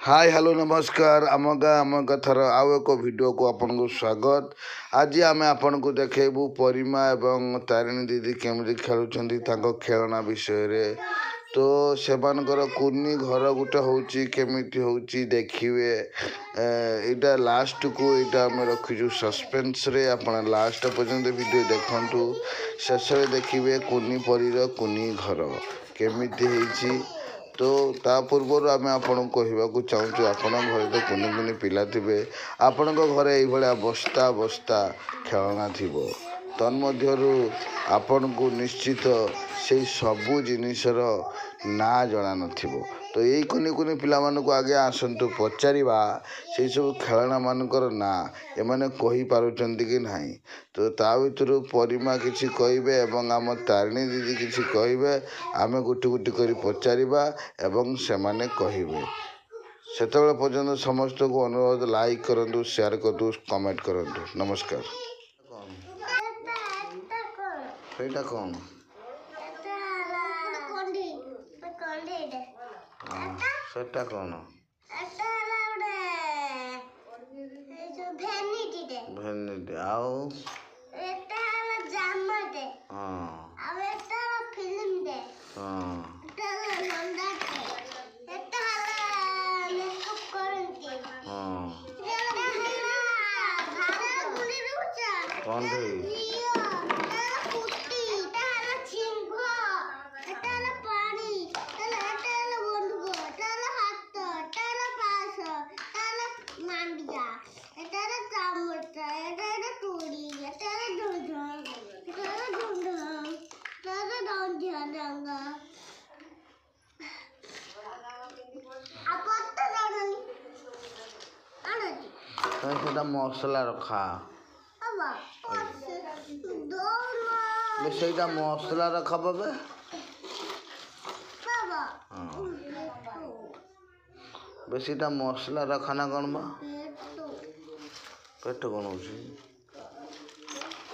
Hi hello नमस्कार आम गाँ आम कथार आउ एक वीडियो को आपन को स्वागत। आज आम आपन को देखेबू परिमा एवं तारिणी दीदी केमती खेलुंट खेलना विषय रे। तो सेमानकर कुनी घर गोटे होची केमिति होची देखिए। एटा लास्ट को एटा आम रखीचु सस्पेंस रे। आपन लास्ट पर्यंत वीडियो देखंतु शेष रे देखिए कुनी परीर कुनी घर केमिति होईची। तो ता पूर्व आम आपन को चाहूँ आपण घर तो कुनि कुनि पिला थे आपण घरे ये बस्ता बस्ता खेलना थी तन्मध्यरु आपण को निश्चित से सबू जिनिसर ना जना नथिबो। तो यही कुनि कुनि पिला को आगे आसतु पचारिबा से सब खेलना मानकर ना एमाने कहि पारुचंती कि नाही। तो ता भितर परिमा किछि कहिबे एवं आम तारिणी दीदी किछि कहिबे आमे गुटी गुटी करी पचारिबा एवं सेमाने कहिबे। सेतबेले पर्यंत समस्त को अनुरोध लाइक करंतु शेयर करंतु कमेंट करंतु। नमस्कार। सेटा कौन सेटा कौन भेनिटी आओ कौन सेटा मसला रखा बेटा मसला रखा बाबे बेसीटा मसला रखाना कौन बा पेट कौन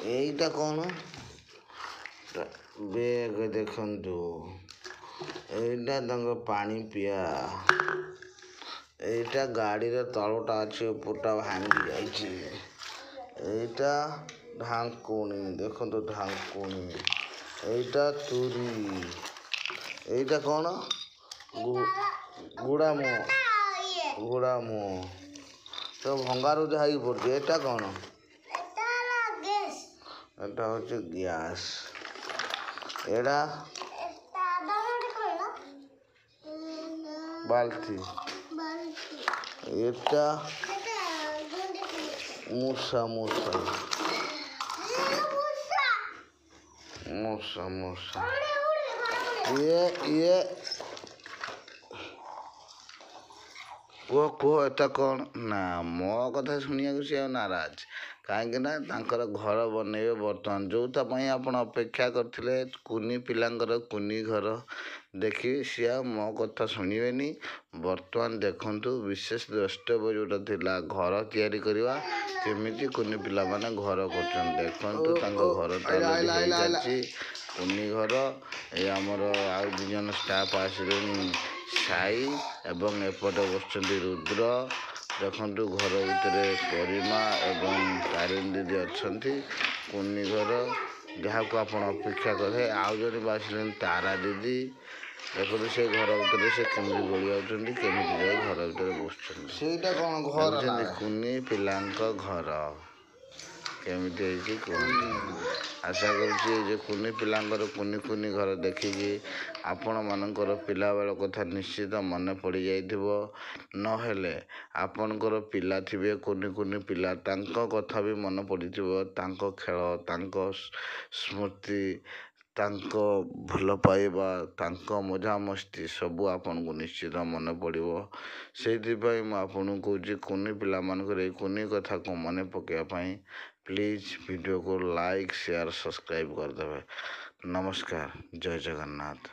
होटा कौन बेग देखु यहाँ पानी पिया एटा गाड़ी रे तलटा अच्छे उपरटा भांगी जाइटा ढांकुणी देखो ढांकुणी एटा तुरी एटा कौन गुड़ा मुँह तो भंगारू जहाँ पड़े एटा कौन एटा हूँ गैस एड़ा बाल्टी एटा मूसा मूसा मूसा मूसा ये कह एटा कौन ना मो कथा शुणा सी नाराज कहीं घर बनइबे बर्तमान जोपाई आप अपेक्षा करते कुनी पिलांकर कुनी घर देखिए सी मो कथा शुणवे बर्तमान देखु विशेष द्रष्टव्य जोटा थिला घर तैयारी करवा केमिति कुनी पिला माने घर कर देखु घर चलती कुनी घर ये आमर आउ दु जन स्टाफ आसले साई एवं एपटे बस रुद्र देखु घर भितर परिमा एवं तारिणी दीदी अच्छा कुनी घर जहाँ को आप अपेक्षा करे आउ जन बासिले तारा दीदी देखो से घर भितर से केमी गड़ी आउट केमी घर भितर बस कुनी पिला घर केमिति कहते आशा करुँचे कुनी पिलांकर कुनी कुनी घर देखिकी आपण मानकर पिला बेल कथा निश्चित मन पड़ जाइथिबो नहेले आपनकर पिला थिबे कुनी कुनी पिला तांको कथा भी मन पड़िथिबो तांको खेल तांको स्मृति तांको भल पाइबा तांको मजा मस्ती सबू आपन को निश्चित मन पड़ो से आपन कौच कुनी पिला मानकर कुनी कथा को मन पकाइवाई प्लीज वीडियो को लाइक शेयर सब्सक्राइब करदे। नमस्कार जय जगन्नाथ।